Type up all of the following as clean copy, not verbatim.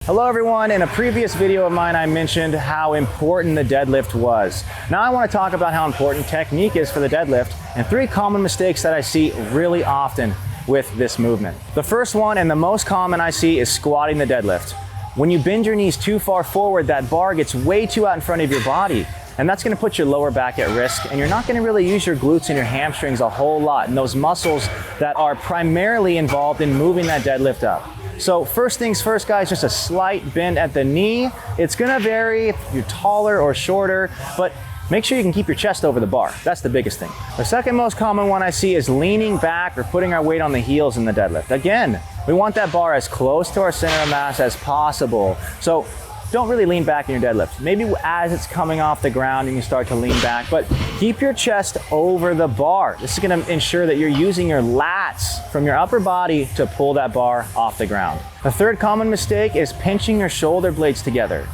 Hello everyone, in a previous video of mine I mentioned how important the deadlift was. Now I want to talk about how important technique is for the deadlift and 3 common mistakes that I see really often with this movement. The first one and the most common I see is squatting the deadlift. When you bend your knees too far forward, that bar gets way too out in front of your body, and that's going to put your lower back at risk, and you're not going to really use your glutes and your hamstrings a whole lot, and those muscles that are primarily involved in moving that deadlift up. So first things first, guys, just a slight bend at the knee. It's gonna vary if you're taller or shorter, but make sure you can keep your chest over the bar. That's the biggest thing. The second most common one I see is leaning back or putting our weight on the heels in the deadlift. Again, we want that bar as close to our center of mass as possible. So don't really lean back in your deadlift. Maybe as it's coming off the ground, you can start to lean back, but keep your chest over the bar. This is gonna ensure that you're using your lats from your upper body to pull that bar off the ground. The third common mistake is pinching your shoulder blades together.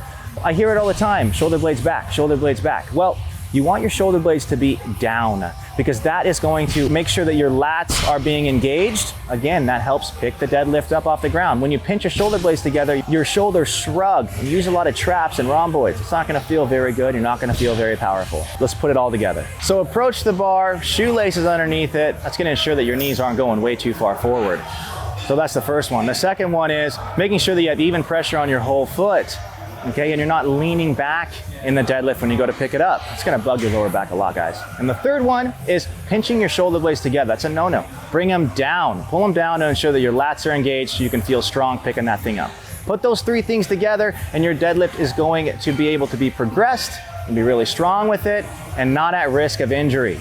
I hear it all the time, shoulder blades back, shoulder blades back. Well, you want your shoulder blades to be down because that is going to make sure that your lats are being engaged. Again, that helps pick the deadlift up off the ground. When you pinch your shoulder blades together, your shoulders shrug. You use a lot of traps and rhomboids. It's not gonna feel very good. You're not gonna feel very powerful. Let's put it all together. So approach the bar, shoelaces underneath it. That's gonna ensure that your knees aren't going way too far forward. So that's the first one. The second one is making sure that you have even pressure on your whole foot. Okay, and you're not leaning back in the deadlift when you go to pick it up. It's gonna bug your lower back a lot, guys. And the third one is pinching your shoulder blades together. That's a no-no. Bring them down. Pull them down to ensure that your lats are engaged so you can feel strong picking that thing up. Put those 3 things together and your deadlift is going to be able to be progressed and be really strong with it and not at risk of injury.